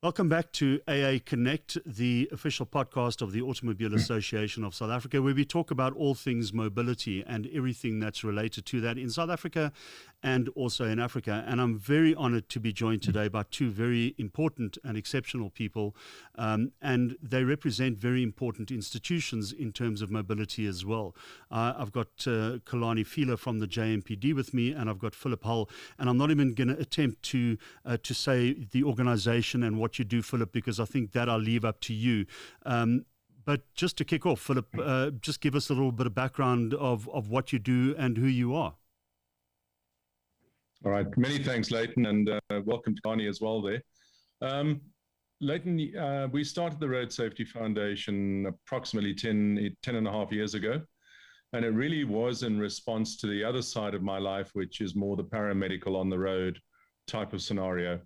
Welcome back to AA Connect, the official podcast of the Automobile Association of South Africa, where we talk about all things mobility and everything that's related to that in South Africa and also in Africa. And I'm very honored to be joined today by two very important and exceptional people, and they represent very important institutions in terms of mobility as well. I've got Xolani Fihle from the JMPD with me, and I've got Philip Hull, and I'm not even going to attempt to say the organization and what you do, Philip, because I think that I'll leave up to you. But just to kick off, Philip, just give us a little bit of background of what you do and who you are. All right. Many thanks, Layton, and welcome to Connie as well there. Layton, we started the Road Safety Foundation approximately 10 and a half years ago. And it really was in response to the other side of my life, which is more the paramedical on the road type of scenario.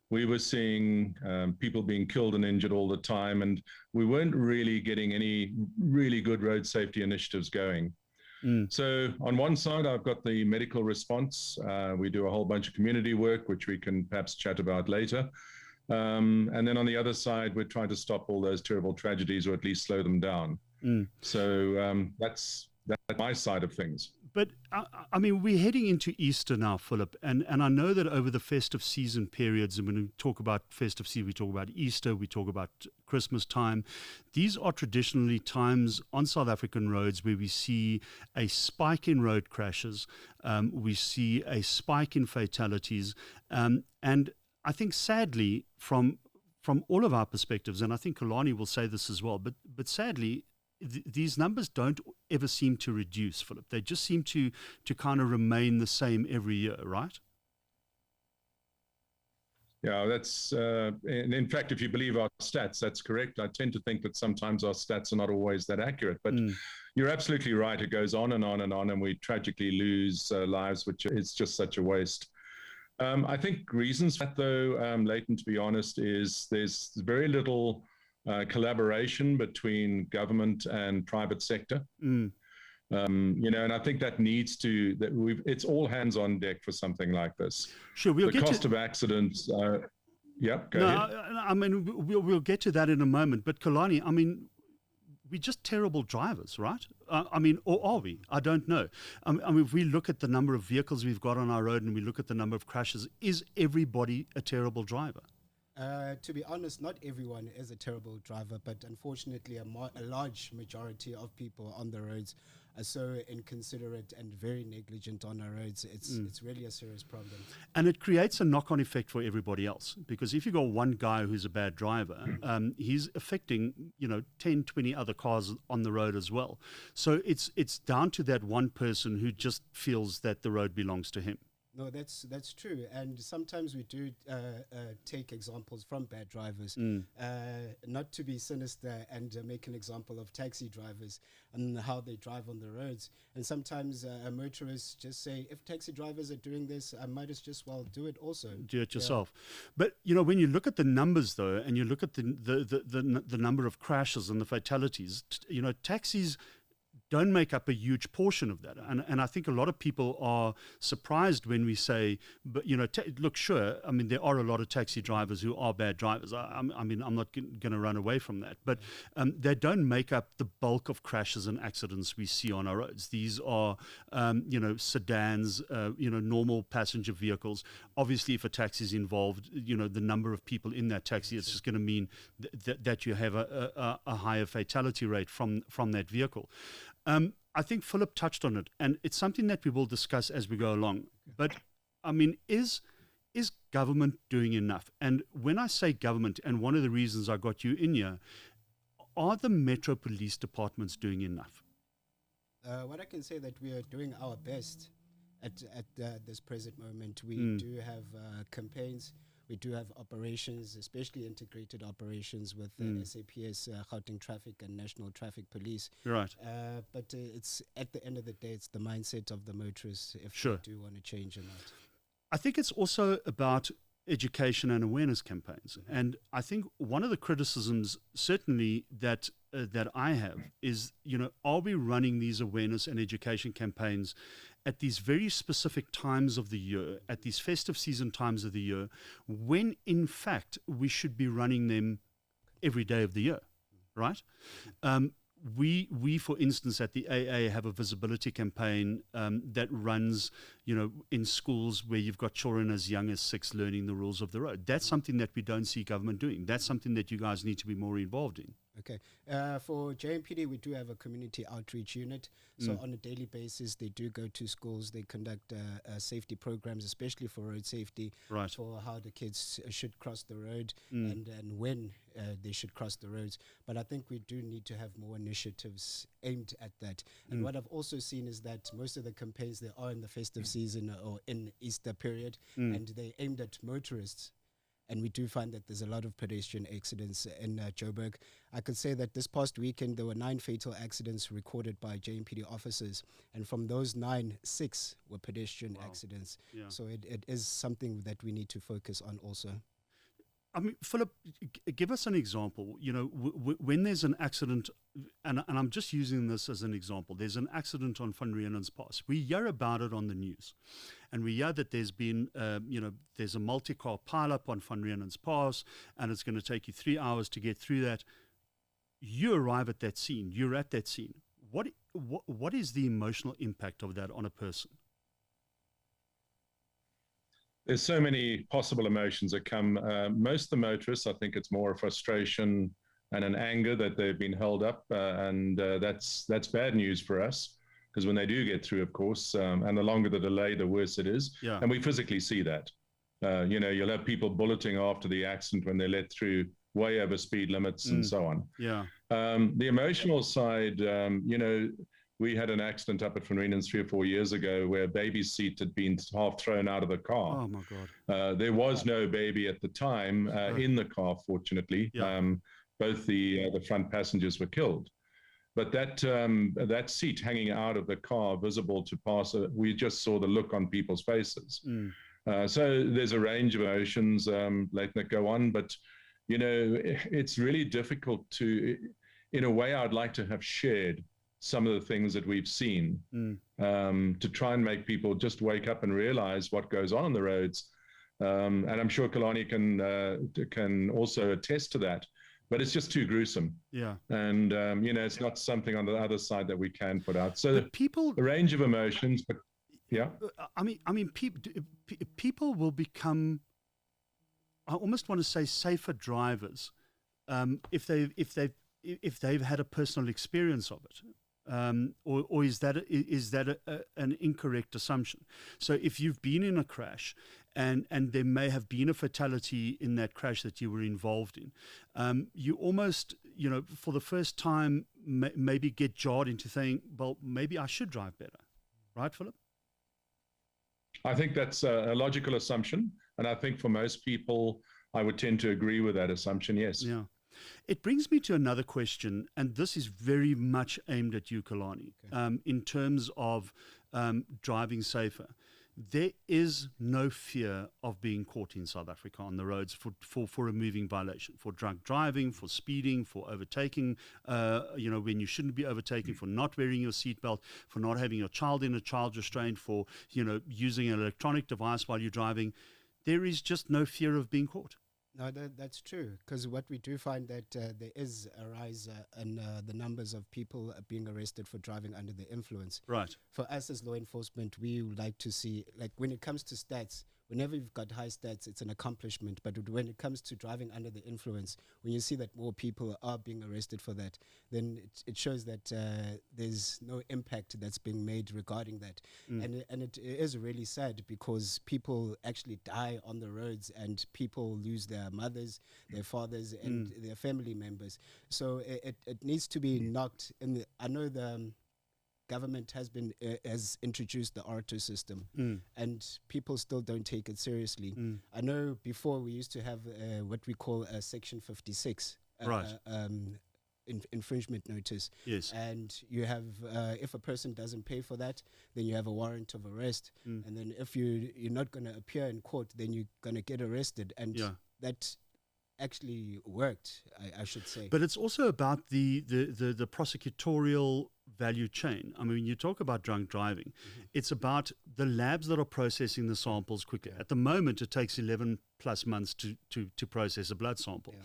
We were seeing people being killed and injured all the time, and we weren't really getting any really good road safety initiatives going. So on one side, I've got the medical response. We do a whole bunch of community work, which we can perhaps chat about later. And then on the other side, we're trying to stop all those terrible tragedies, or at least slow them down. So that's my side of things. But, I mean, we're heading into Easter now, Philip, and I know that over the festive season periods, and when we talk about festive season, we talk about Easter, we talk about Christmas time. These are traditionally times on South African roads where we see a spike in road crashes, we see a spike in fatalities, and I think sadly, from all of our perspectives, and I think Xolani will say this as well, but sadly, these numbers don't ever seem to reduce, Philip. They just seem to kind of remain the same every year, right? Yeah, that's, and in fact, if you believe our stats, that's correct. I tend to think that sometimes our stats are not always that accurate, but you're absolutely right. It goes on and on and on, and we tragically lose lives, which is just such a waste. I think reasons for that, though, Layton, to be honest, is there's very little collaboration between government and private sector. And I think that needs to, it's all hands on deck for something like this. Sure, we'll the cost of accidents. Go ahead. I mean, we'll get to that in a moment. But Xolani, I mean, we're just terrible drivers, right? I mean, or are we? I don't know. I mean, if we look at the number of vehicles we've got on our road and we look at the number of crashes, is everybody a terrible driver? To be honest, not everyone is a terrible driver, but unfortunately a large majority of people on the roads are so inconsiderate and very negligent on our roads. It's really a serious problem. And it creates a knock-on effect for everybody else, because if you got one guy who's a bad driver, he's affecting 10, 20 other cars on the road as well. So it's down to that one person who just feels that the road belongs to him. No, that's true. And sometimes we do take examples from bad drivers, not to be sinister, and make an example of taxi drivers and how they drive on the roads. And sometimes motorists just say, if taxi drivers are doing this, I might as just well do it also. Do it yourself. Yeah. But, when you look at the numbers, though, and you look at the number of crashes and the fatalities, taxis don't make up a huge portion of that. And I think a lot of people are surprised when we say, but, look, sure, I mean, there are a lot of taxi drivers who are bad drivers. I mean, I'm not going to run away from that. But they don't make up the bulk of crashes and accidents we see on our roads. These are, sedans, normal passenger vehicles. Obviously, if a taxi is involved, the number of people in that taxi, it's just going to mean that you have a higher fatality rate from that vehicle. I think Philip touched on it, and it's something that we will discuss as we go along. But, I mean, is government doing enough? And when I say government, and one of the reasons I got you in here, are the Metro Police Departments doing enough? What I can say that we are doing our best at this present moment. We do have campaigns. We do have operations, especially integrated operations with SAPS, Gauteng Traffic and National Traffic Police. Right. But it's at the end of the day, it's the mindset of the motorists if Sure. they do want to change or not. I think it's also about education and awareness campaigns. And I think one of the criticisms, certainly, that that I have is, are we running these awareness and education campaigns at these very specific times of the year, at these festive season times of the year, when in fact we should be running them every day of the year, right? We, for instance, at the AA have a visibility campaign that runs, in schools where you've got children as young as 6 learning the rules of the road. That's something that we don't see government doing. That's something that you guys need to be more involved in. Okay. For JMPD, we do have a community outreach unit. So on a daily basis, they do go to schools. They conduct safety programs, especially for road safety, Right. for how the kids should cross the road and when they should cross the roads. But I think we do need to have more initiatives aimed at that. And what I've also seen is that most of the campaigns, they are in the festive season or in Easter period, and they aimed at motorists. And we do find that there's a lot of pedestrian accidents in Joburg. I could say that this past weekend, there were 9 fatal accidents recorded by JMPD officers. And from those 9, 6 were pedestrian accidents. Yeah. So it is something that we need to focus on also. I mean, Philip, give us an example. When there's an accident, and I'm just using this as an example, there's an accident on Van Riemen's Pass. We hear about it on the news. And we hear that there's been, there's a multi-car pileup on Van Riemen's Pass, and it's going to take you 3 hours to get through that. You arrive at that scene. You're at that scene. What is the emotional impact of that on a person? There's so many possible emotions that come. Most of the motorists, I think it's more a frustration and an anger that they've been held up, and that's bad news for us. Because when they do get through, of course, and the longer the delay, the worse it is. Yeah. And we physically see that. You'll have people bulleting after the accident when they're let through way over speed limits and so on. Yeah. The emotional side, we had an accident up at Van Riemen's 3 or 4 years ago where a baby's seat had been half thrown out of the car. Oh, my God. There was no baby at the time in the car, fortunately. Yeah. Both the front passengers were killed. But that seat hanging out of the car, visible to pass, we just saw the look on people's faces. So there's a range of emotions, Layton, go on. But, it's really difficult to, in a way, I'd like to have shared some of the things that we've seen to try and make people just wake up and realize what goes on the roads. And I'm sure Xolani can also attest to that. But it's just too gruesome. Yeah. And, it's not something on the other side that we can put out. So people, the range of emotions, but yeah. I mean, people will become, I almost want to say, safer drivers if they've had a personal experience of it. Or is that an incorrect assumption? So if you've been in a crash and there may have been a fatality in that crash that you were involved in, you almost, for the first time, maybe get jarred into saying, well, maybe I should drive better. Right, Philip? I think that's a logical assumption. And I think for most people, I would tend to agree with that assumption, yes. Yeah. It brings me to another question, and this is very much aimed at you, Xolani, in terms of driving safer. There is no fear of being caught in South Africa on the roads for a moving violation, for drunk driving, for speeding, for overtaking, when you shouldn't be overtaking, for not wearing your seatbelt, for not having your child in a child restraint, for, using an electronic device while you're driving. There is just no fear of being caught. No, that's true. Because what we do find that there is a rise in the numbers of people being arrested for driving under the influence. Right. For us as law enforcement, we would like to see, like when it comes to stats, whenever you've got high stats, it's an accomplishment. But when it comes to driving under the influence, when you see that more people are being arrested for that, then it shows that there's no impact that's being made regarding that. And it is really sad because people actually die on the roads and people lose their mothers, their fathers, and their family members. So it needs to be knocked in. I know the government has introduced the R2 system, and people still don't take it seriously. I know before we used to have what we call a Section 56 infringement notice. Yes. And you have, if a person doesn't pay for that, then you have a warrant of arrest. And then if you're not going to appear in court, then you're going to get arrested. And that actually worked, I should say. But it's also about the prosecutorial value chain. I mean, you talk about drunk driving, it's about the labs that are processing the samples quicker. At the moment, it takes 11 plus months to process a blood sample.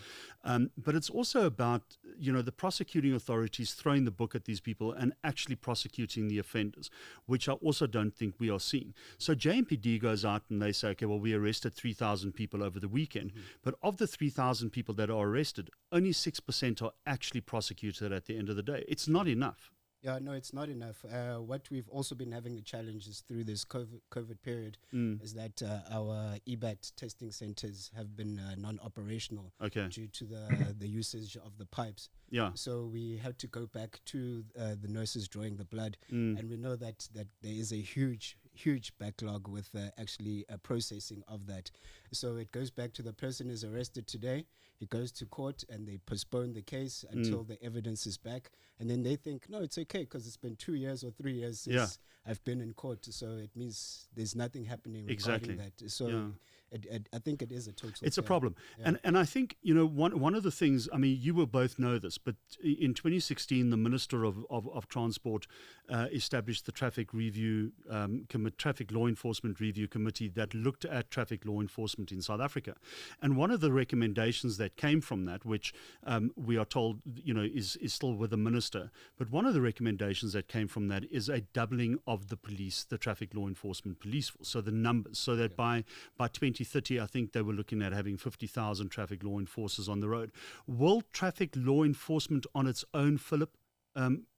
But it's also about, the prosecuting authorities throwing the book at these people and actually prosecuting the offenders, which I also don't think we are seeing. So JMPD goes out and they say, okay, well, we arrested 3,000 people over the weekend. But of the 3,000 people that are arrested, only 6% are actually prosecuted at the end of the day. It's not enough. Yeah, no, it's not enough. What we've also been having the challenges through this COVID period is that our EBAT testing centers have been non-operational due to the usage of the pipes. Yeah. So we had to go back to the nurses drawing the blood, and we know that there is a huge backlog with actually processing of that. So it goes back to the person is arrested today, he goes to court and they postpone the case until the evidence is back, and then they think, no, it's okay because it's been 2 years or 3 years since I've been in court, so it means there's nothing happening regarding that. So I think it is a total It's a problem. And I think, one of the things, I mean, you will both know this, but in 2016, the Minister of Transport established the Traffic Law Enforcement Review Committee that looked at traffic law enforcement in South Africa. And one of the recommendations that came from that, which we are told, is still with the Minister, but one of the recommendations that came from that is a doubling of the traffic law enforcement police force. So the numbers, so that by 2030, I think they were looking at having 50,000 traffic law enforcers on the road. Will traffic law enforcement on its own, Philip,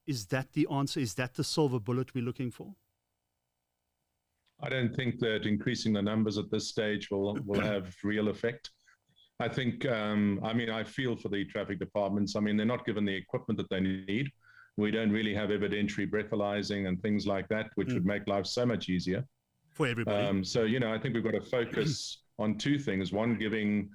is that the answer? Is that the silver bullet we're looking for? I don't think that increasing the numbers at this stage will have real effect. I think, I feel for the traffic departments. I mean, they're not given the equipment that they need. We don't really have evidentiary breathalyzing and things like that, which would make life so much easier for everybody. So, I think we've got to focus on two things. One, giving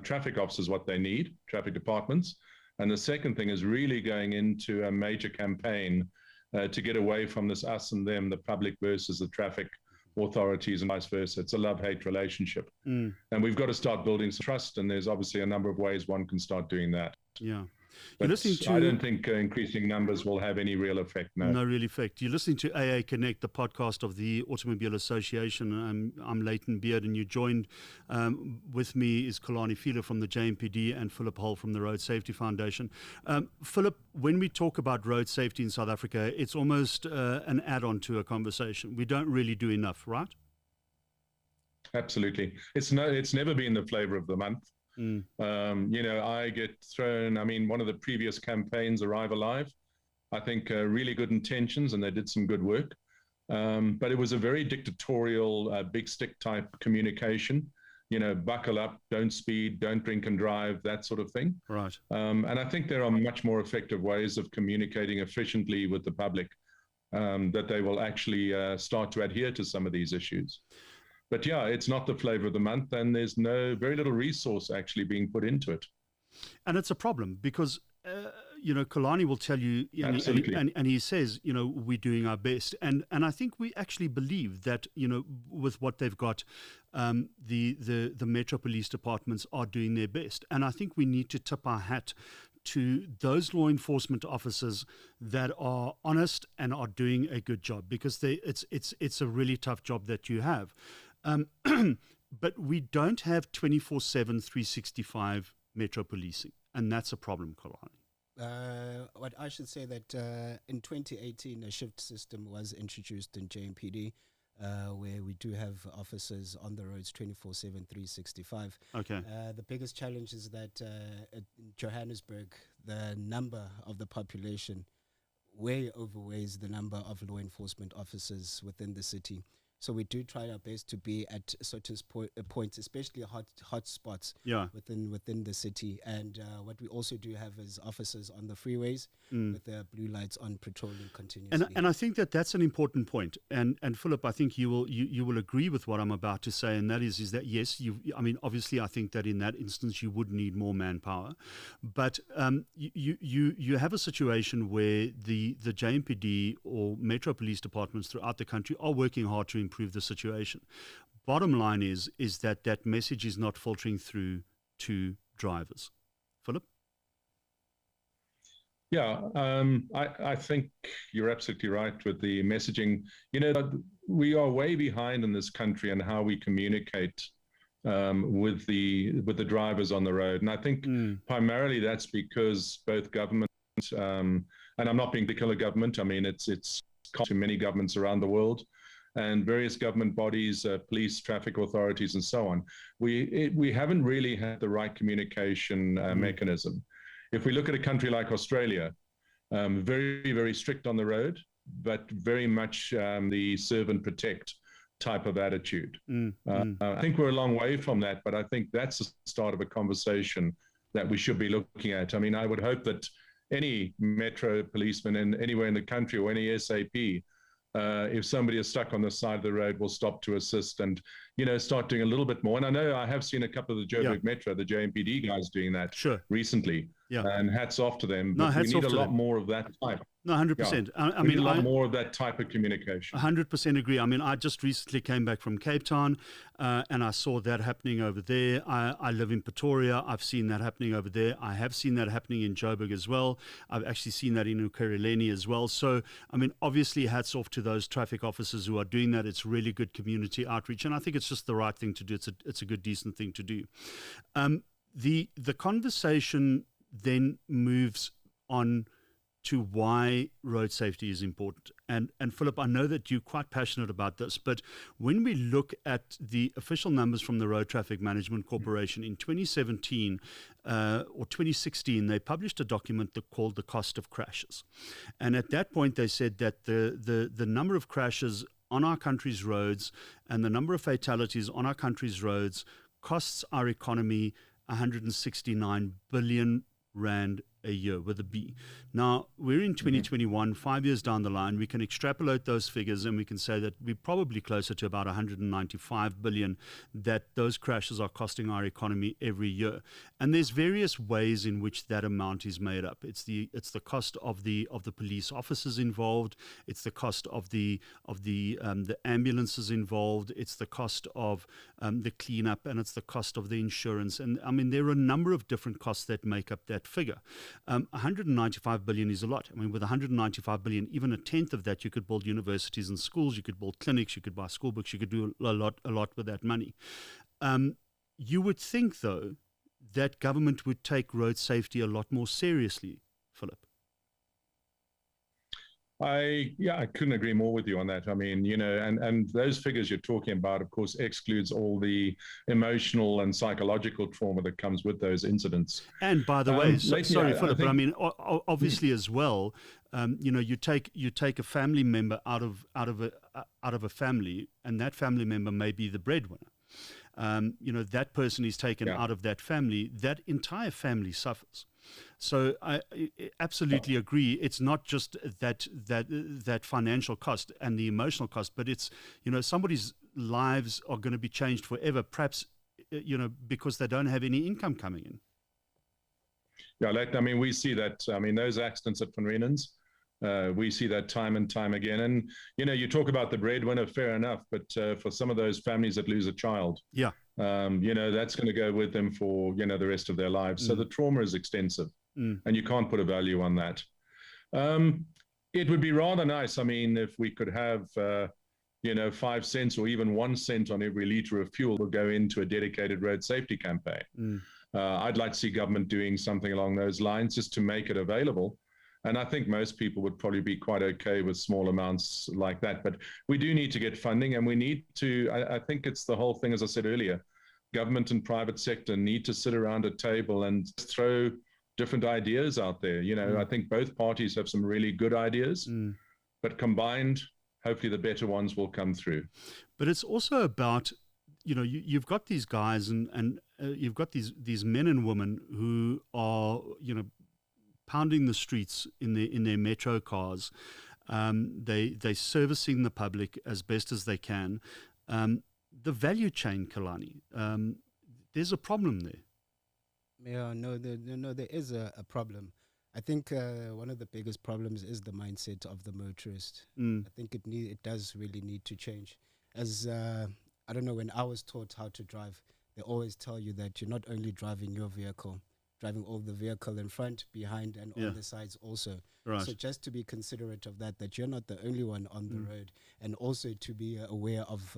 traffic officers what they need, traffic departments. And the second thing is really going into a major campaign to get away from this us and them, the public versus the traffic authorities and vice versa. It's a love-hate relationship. And we've got to start building some trust, and there's obviously a number of ways one can start doing that. Yeah. But I don't think increasing numbers will have any real effect. No real effect. You're listening to AA Connect, the podcast of the Automobile Association. I'm Layton Beard, and you joined with me is Xolani Fihle from the JMPD and Philip Hull from the Road Safety Foundation. Philip, when we talk about road safety in South Africa, it's almost an add-on to a conversation. We don't really do enough, right? Absolutely. It's never been the flavor of the month. I get thrown, one of the previous campaigns, Arrive Alive, I think really good intentions, and they did some good work. But it was a very dictatorial, big stick type communication, buckle up, don't speed, don't drink and drive, that sort of thing. Right. And I think there are much more effective ways of communicating efficiently with the public that they will actually start to adhere to some of these issues. But yeah, it's not the flavor of the month, and there's very little resource actually being put into it. And it's a problem because, Xolani will tell you, and he says, we're doing our best. And I think we actually believe that, with what they've got, the Metro Police Departments are doing their best. And I think we need to tip our hat to those law enforcement officers that are honest and are doing a good job, because it's a really tough job that you have. But we don't have 24/7, 365 Metro policing, and that's a problem, Xolani. What I should say that in 2018, a shift system was introduced in JMPD, where we do have officers on the roads 24/7, 365. Okay. The biggest challenge is that in Johannesburg, the number of the population way overweighs the number of law enforcement officers within the city. So we do try our best to be at certain points, especially hot spots within the city. And what we also do have is officers on the freeways with their blue lights on, patrolling continuously. And I think that's an important point. And Philip, I think you will agree with what I'm about to say, and that is that yes, obviously I think that in that instance you would need more manpower, but you have a situation where the JMPD or Metro Police Departments throughout the country are working hard to improve the situation. Bottom line is that message is not filtering through to drivers. Philip? Yeah, I think you're absolutely right with the messaging. We are way behind in this country in how we communicate with the drivers on the road, and I think primarily that's because both government and I'm not being critical of government. I mean, it's to many governments around the world, and various government bodies, police, traffic authorities, and so on. We haven't really had the right communication mechanism. If we look at a country like Australia, very, very strict on the road, but very much the serve and protect type of attitude. I think we're a long way from that, but I think that's the start of a conversation that we should be looking at. I mean, I would hope that any metro policeman anywhere in the country or any SAP, if somebody is stuck on the side of the road, will stop to assist and, start doing a little bit more. And I know I have seen a couple of the Joburg Metro, the JMPD guys doing that recently. Yeah. And hats off to them. But we need a lot more of that type. No, 100%. Yeah. I mean, a lot more of that type of communication. 100% agree. I mean, I just recently came back from Cape Town, and I saw that happening over there. I live in Pretoria. I've seen that happening over there. I have seen that happening in Joburg as well. I've actually seen that in Ukereleni as well. So, I mean, obviously, hats off to those traffic officers who are doing that. It's really good community outreach, and I think it's just the right thing to do. It's a good, decent thing to do. The conversation then moves on to why road safety is important. And Philip, I know that you're quite passionate about this, but when we look at the official numbers from the Road Traffic Management Corporation in 2017 or 2016, they published a document called The Cost of Crashes. And at that point, they said that the number of crashes on our country's roads and the number of fatalities on our country's roads costs our economy 169 billion rand a year with a B. Now, we're in 2021, 5 years down the line. We can extrapolate those figures and we can say that we're probably closer to about 195 billion that those crashes are costing our economy every year. And there's various ways in which that amount is made up. It's the cost of the police officers involved. It's the cost of the ambulances involved. It's the cost of the cleanup, and it's the cost of the insurance. And I mean, there are a number of different costs that make up that figure. 195 billion is a lot. I mean, with 195 billion, even a tenth of that, you could build universities and schools, you could build clinics, you could buy school books, you could do a lot with that money. You would think, though, that government would take road safety a lot more seriously, Philip. I couldn't agree more with you on that. I mean, and those figures you're talking about, of course, excludes all the emotional and psychological trauma that comes with those incidents. And by the way, sorry, Philip, but I mean, obviously as well, you take a family member out of a family, and that family member may be the breadwinner. That person is taken out of that family, that entire family suffers. So I absolutely agree. It's not just that financial cost and the emotional cost, but it's, somebody's lives are going to be changed forever, perhaps, because they don't have any income coming in. Yeah, I mean, we see that. I mean, those accidents at Van Riemen's, we see that time and time again. And, you talk about the breadwinner, fair enough, but for some of those families that lose a child, that's going to go with them for, the rest of their lives. So the trauma is extensive, and you can't put a value on that. It would be rather nice, I mean, if we could have, 5 cents or even 1 cent on every liter of fuel will go into a dedicated road safety campaign. I'd like to see government doing something along those lines just to make it available. And I think most people would probably be quite okay with small amounts like that. But we do need to get funding, and we need to, I think it's the whole thing, as I said earlier, government and private sector need to sit around a table and throw different ideas out there. I think both parties have some really good ideas, but combined, hopefully the better ones will come through. But it's also about, you've got these guys and you've got these men and women who are, pounding the streets in their metro cars. They're servicing the public as best as they can. The value chain, Xolani, there's a problem there. Yeah, no, there is a problem. I think one of the biggest problems is the mindset of the motorist. I think it does really need to change. As I don't know, when I was taught how to drive, they always tell you that you're not only driving your vehicle, driving all the vehicle in front, behind, and on the sides also. Right. So just to be considerate of that you're not the only one on the road, and also to be aware of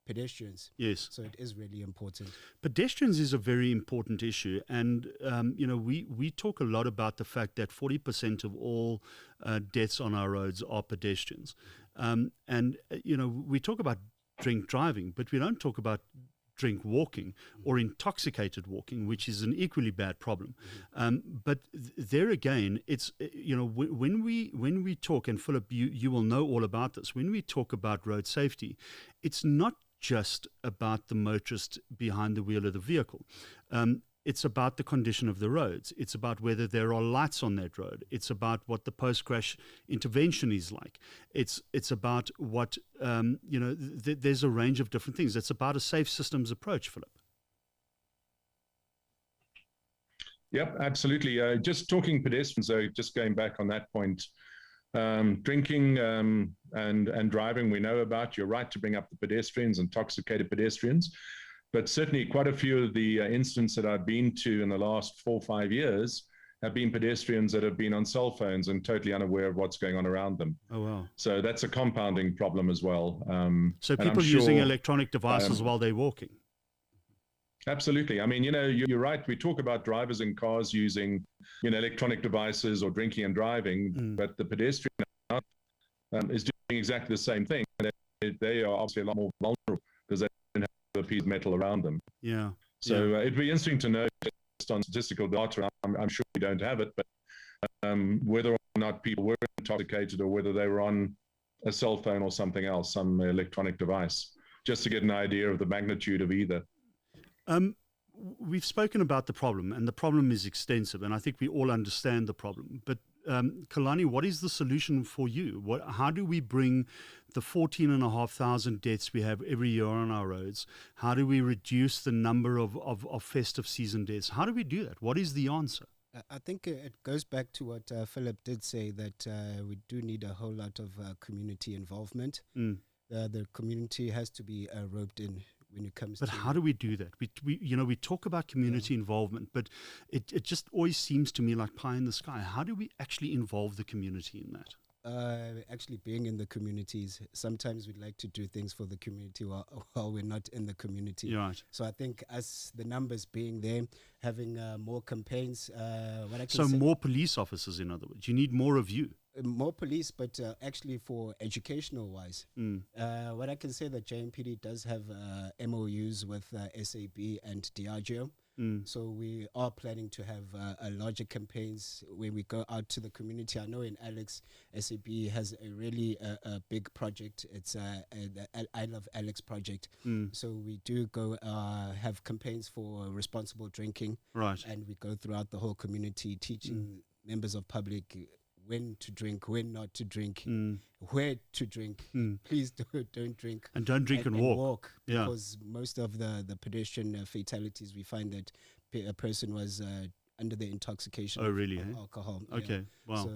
pedestrians. Yes. So it is really important. Pedestrians is a very important issue. And, we talk a lot about the fact that 40% of all deaths on our roads are pedestrians. We talk about drink driving, but we don't talk about drink walking or intoxicated walking, which is an equally bad problem. But there again, it's, when we talk, and Philip, you will know all about this, when we talk about road safety, it's not just about the motorist behind the wheel of the vehicle. It's about the condition of the roads. It's about whether there are lights on that road. It's about what the post-crash intervention is like. It's about what, there's a range of different things. It's about a safe systems approach, Philip. Yep, absolutely. Just talking pedestrians, so just going back on that point, drinking and driving, we know about. You're right to bring up the pedestrians, intoxicated pedestrians. But certainly quite a few of the incidents that I've been to in the last 4 or 5 years have been pedestrians that have been on cell phones and totally unaware of what's going on around them. Oh, wow. So that's a compounding problem as well. So people using electronic devices while they're walking. Absolutely. I mean, you're right. We talk about drivers in cars using, electronic devices or drinking and driving, but the pedestrian is doing exactly the same thing. They are obviously a lot more vulnerable because they don't have a piece of metal around them. Yeah. So it'd be interesting to know just on statistical data. I'm sure we don't have it, but whether or not people were intoxicated or whether they were on a cell phone or something else, some electronic device, just to get an idea of the magnitude of either. We've spoken about the problem, and the problem is extensive, and I think we all understand the problem. But Xolani, what is the solution for you? How do we bring the 14,500 deaths we have every year on our roads? How do we reduce the number of festive season deaths? How do we do that? What is the answer? I think it goes back to what Philip did say, that we do need a whole lot of community involvement. The community has to be roped in when it comes but how do we do that? We talk about community involvement, but it just always seems to me like pie in the sky. How do we actually involve the community in that? Actually being in the communities, sometimes we'd like to do things for the community while we're not in the community. Right. So I think as the numbers being there, having more campaigns. More police officers, in other words. You need more of you. More police, but actually for educational wise. What I can say that JMPD does have MOUs with SAB and Diageo. So we are planning to have a larger campaigns where we go out to the community. I know in Alex, SAB has a really big project. It's the I Love Alex project. So we do go have campaigns for responsible drinking. Right. And we go throughout the whole community teaching members of public when to drink, when not to drink, where to drink. Please don't drink. And don't drink and walk. Because most of the pedestrian fatalities, we find that a person was under the intoxication of alcohol. Okay, wow. So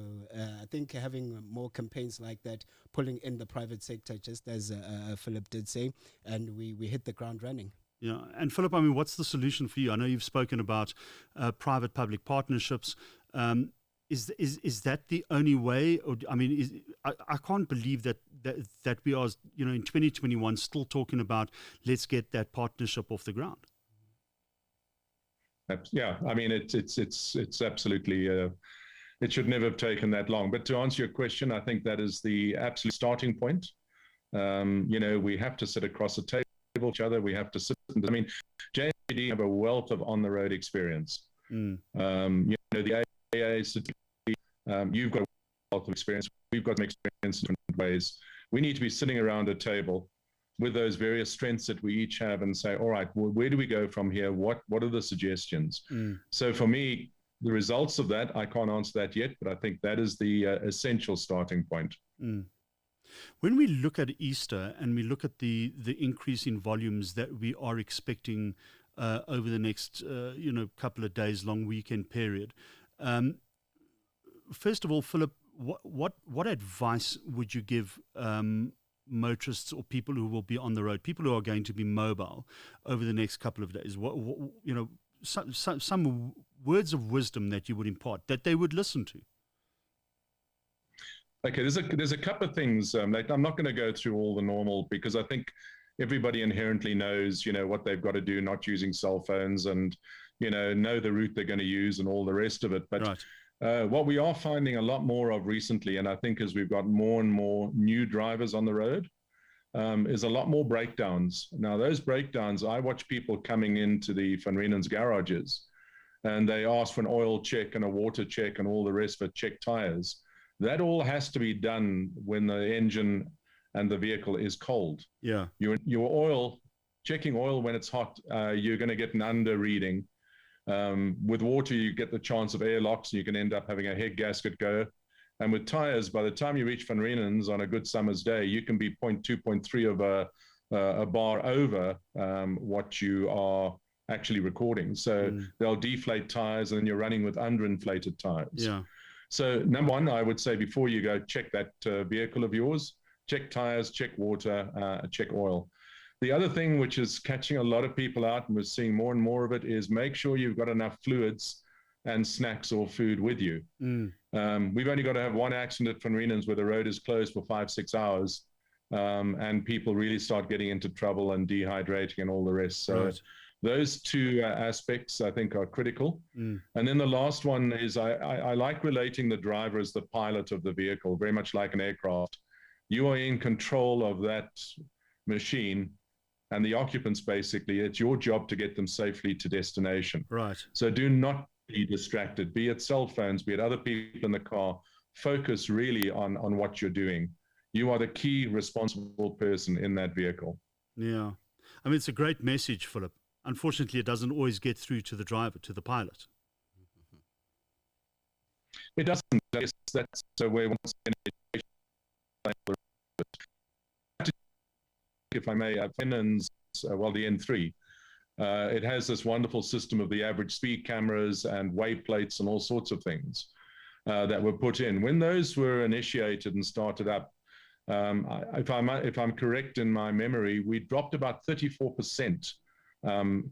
I think having more campaigns like that, pulling in the private sector, just as Philip did say, and we hit the ground running. Yeah, and Philip, I mean, what's the solution for you? I know you've spoken about private-public partnerships. Is that the only way? Or, I mean, I can't believe that we are, in 2021 still talking about let's get that partnership off the ground. Yeah, I mean, it's absolutely, it should never have taken that long. But to answer your question, I think that is the absolute starting point. We have to sit across the table with each other. We have to sit. I mean, JMPD have a wealth of on-the-road experience. The AA certificate. You've got a wealth of experience. We've got some experience in different ways. We need to be sitting around a table with those various strengths that we each have and say, all right, where do we go from here? What are the suggestions? So for me, the results of that, I can't answer that yet, but I think that is the essential starting point. When we look at Easter and we look at the increase in volumes that we are expecting over the next couple of days, long weekend period, first of all, Philip, what advice would you give motorists or people who will be on the road, people who are going to be mobile over the next couple of days? Some words of wisdom that you would impart that they would listen to. Okay, there's a couple of things. Like, I'm not going to go through all the normal, because I think everybody inherently knows, what they've got to do, not using cell phones, and know the route they're going to use and all the rest of it. But right. What we are finding a lot more of recently, and I think as we've got more and more new drivers on the road, is a lot more breakdowns. Now, those breakdowns, I watch people coming into the Van Reenen's garages, and they ask for an oil check and a water check and all the rest of it, check tires. That all has to be done when the engine and the vehicle is cold. Yeah. Your oil, checking oil when it's hot, you're going to get an under reading. With water, you get the chance of airlocks, and you can end up having a head gasket go. And with tires, by the time you reach Van Reenen's on a good summer's day, you can be 0.2, 0.3 of a bar over what you are actually recording. So they'll deflate tires, and then you're running with underinflated tires. Yeah. So number one, I would say before you go, check that vehicle of yours, check tires, check water, check oil. The other thing which is catching a lot of people out, and we're seeing more and more of it, is make sure you've got enough fluids and snacks or food with you. We've only got to have one accident at Van Reenen's where the road is closed for 5-6 hours, and people really start getting into trouble and dehydrating and all the rest. So those two aspects, I think, are critical. And then the last one is I like relating the driver as the pilot of the vehicle, very much like an aircraft. You are in control of that machine, and the occupants, basically, it's your job to get them safely to destination. Right. So do not be distracted, be it cell phones, be it other people in the car. Focus really on what you're doing. You are the key responsible person in that vehicle. Yeah. I mean, it's a great message, Philip. Unfortunately, it doesn't always get through to the driver, to the pilot. It doesn't. That's where once again, if I may, Finland's, the N3, it has this wonderful system of the average speed cameras and wayplates and all sorts of things that were put in. When those were initiated and started up, if I'm correct in my memory, we dropped about 34%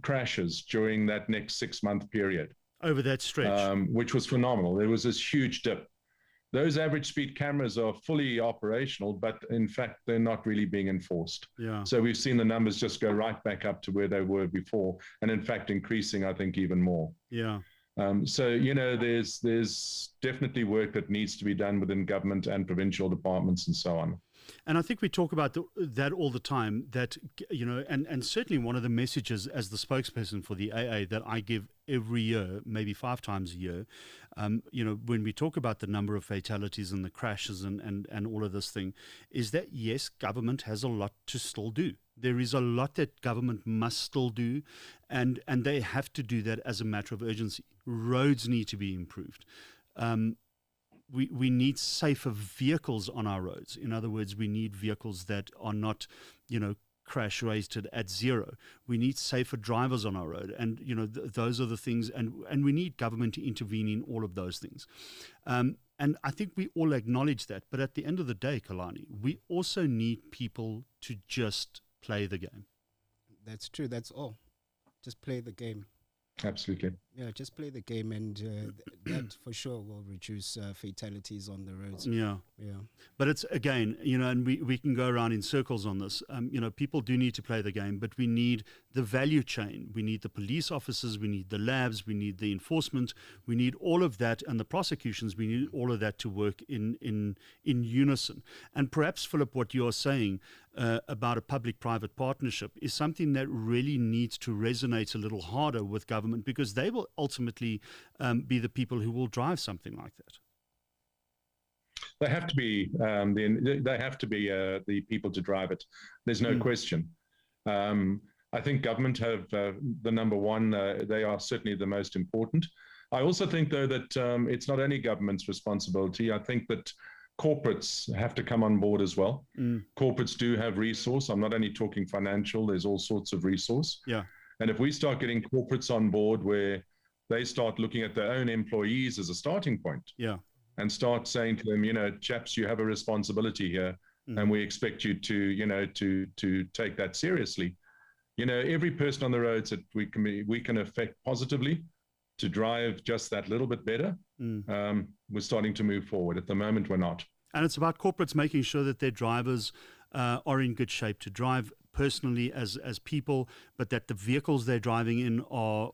crashes during that next 6-month period. Over that stretch. Which was phenomenal. There was this huge dip. Those average speed cameras are fully operational, but in fact, they're not really being enforced. Yeah. So we've seen the numbers just go right back up to where they were before, and in fact, increasing, I think, even more. Yeah. So, there's definitely work that needs to be done within government and provincial departments and so on. And I think we talk about that all the time, that, and certainly one of the messages as the spokesperson for the AA that I give every year, maybe 5 times a year, when we talk about the number of fatalities and the crashes and all of this thing, is that, yes, government has a lot to still do. There is a lot that government must still do, and they have to do that as a matter of urgency. Roads need to be improved. We need safer vehicles on our roads. In other words, we need vehicles that are not, crash rated at zero. We need safer drivers on our road. And, those are the things, and we need government to intervene in all of those things. And I think we all acknowledge that. But at the end of the day, Xolani, we also need people to just play the game. That's true. That's all. Just play the game. Absolutely. Yeah, just play the game, and that for sure will reduce fatalities on the roads. Yeah. Yeah. But it's, again, and we can go around in circles on this. People do need to play the game, but we need the value chain. We need the police officers, we need the labs, we need the enforcement, we need all of that, and the prosecutions, we need all of that to work in unison. And perhaps, Philip, what you're saying about a public-private partnership is something that really needs to resonate a little harder with government, because they will ultimately be the people who will drive something like that. They have to be the people to drive it. There's no question. I think government have the number one. They are certainly the most important. I also think, though, that it's not only government's responsibility. I think that corporates have to come on board as well. Corporates do have resource. I'm not only talking financial. There's all sorts of resource. Yeah. And if we start getting corporates on board where they start looking at their own employees as a starting point, yeah, and start saying to them, chaps, you have a responsibility here. and we expect you to take that seriously. Every person on the roads that we can affect positively to drive just that little bit better. We're starting to move forward. At the moment, we're not. And it's about corporates making sure that their drivers are in good shape to drive personally as people, but that the vehicles they're driving in are,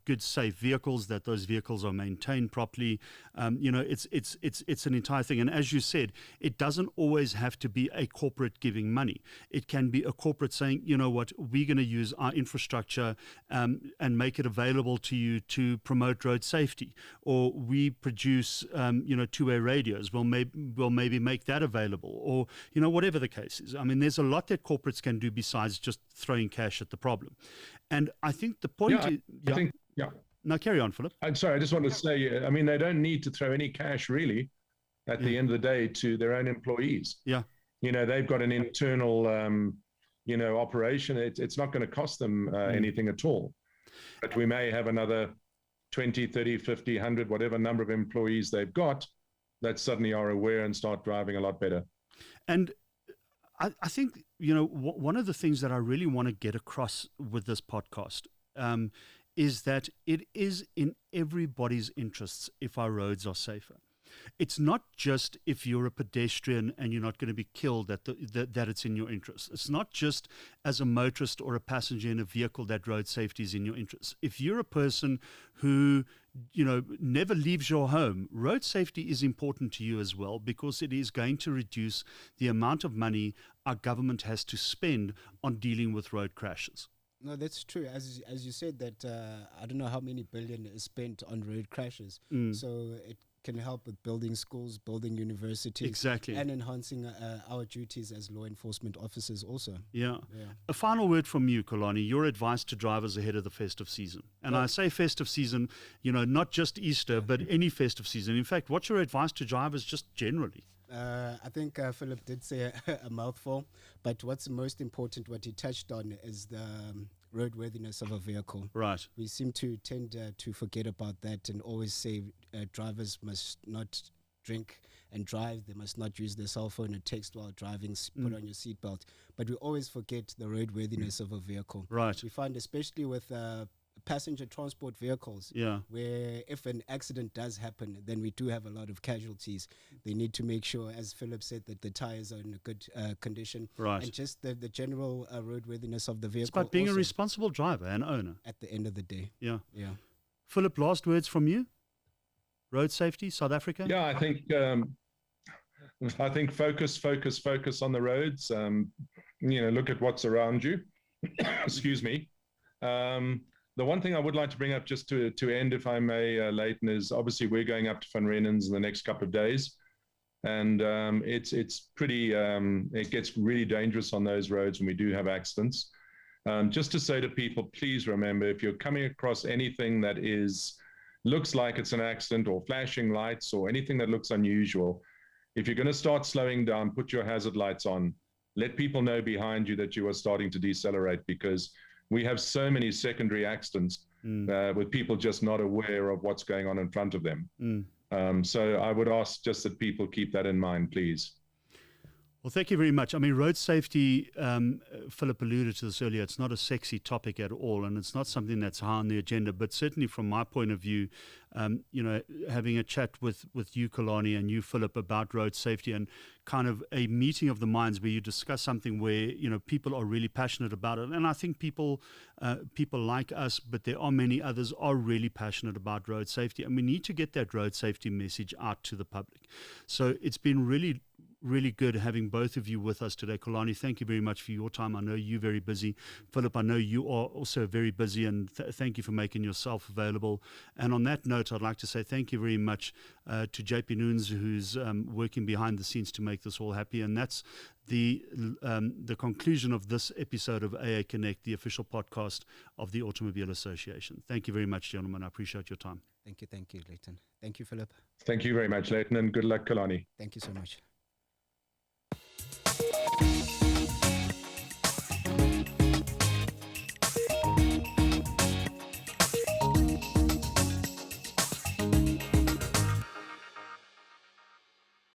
good, safe vehicles, that those vehicles are maintained properly. It's an entire thing. And as you said, it doesn't always have to be a corporate giving money. It can be a corporate saying, you know what, we're going to use our infrastructure and make it available to you to promote road safety. Or we produce, two-way radios. We'll maybe make that available. Or, whatever the case is. I mean, there's a lot that corporates can do besides just throwing cash at the problem. And I think the point is... No, carry on, Philip. I'm sorry, I just want to say, I mean, they don't need to throw any cash really at the end of the day to their own employees. Yeah. They've got an internal, operation. It's not going to cost them anything at all. But we may have another 20, 30, 50, 100, whatever number of employees they've got that suddenly are aware and start driving a lot better. And I think, one of the things that I really want to get across with this podcast is that it is in everybody's interests if our roads are safer. It's not just if you're a pedestrian and you're not going to be killed that it's in your interest. It's not just as a motorist or a passenger in a vehicle that road safety is in your interest. If you're a person who never leaves your home, road safety is important to you as well, because it is going to reduce the amount of money our government has to spend on dealing with road crashes. No, that's true. As you said that, I don't know how many billion is spent on road crashes. So it can help with building schools, building universities. Exactly. And enhancing our duties as law enforcement officers also. Yeah. A final word from you, Xolani, your advice to drivers ahead of the festive season. And I say festive season, not just Easter, but any festive season. In fact, what's your advice to drivers just generally? I think Philip did say a mouthful, but what's most important, what he touched on, is the roadworthiness of a vehicle. Right. We seem to tend to forget about that and always say drivers must not drink and drive. They must not use their cell phone and text while driving. Put on your seatbelt. But we always forget the roadworthiness of a vehicle. Right. We find, especially with passenger transport vehicles, where if an accident does happen, then we do have a lot of casualties. They need to make sure, as Philip said, that the tires are in a good condition. Right. And just the general roadworthiness of the vehicle. It's about being a responsible driver and owner. At the end of the day. Yeah. Yeah. Philip, last words from you? Road safety, South Africa? Yeah, I think focus on the roads. Look at what's around you. Excuse me. The one thing I would like to bring up just to end, if I may, Layton, is obviously we're going up to Van Rhenens in the next couple of days. And it's pretty, it gets really dangerous on those roads when we do have accidents. Just to say to people, please remember, if you're coming across anything that looks like it's an accident, or flashing lights, or anything that looks unusual, if you're going to start slowing down, put your hazard lights on. Let people know behind you that you are starting to decelerate, because we have so many secondary accidents with people just not aware of what's going on in front of them. So I would ask just that people keep that in mind, please. Well, thank you very much. I mean, road safety, Philip alluded to this earlier, it's not a sexy topic at all, and it's not something that's high on the agenda, but certainly from my point of view, having a chat with you, Xolani, and you, Philip, about road safety, and kind of a meeting of the minds where you discuss something where, people are really passionate about it. And I think people like us, but there are many others, are really passionate about road safety, and we need to get that road safety message out to the public. So it's been really good having both of you with us today. Xolani, thank you very much for your time. I know you're very busy. Philip, I know you are also very busy, and thank you for making yourself available. And on that note, I'd like to say thank you very much to JP Noons, who's working behind the scenes to make this all happy. And that's the conclusion of this episode of AA Connect, the official podcast of the Automobile Association. Thank you very much, gentlemen. I appreciate your time. Thank you, Layton. Thank you, Philip. Thank you very much, Layton, and good luck, Xolani. Thank you so much.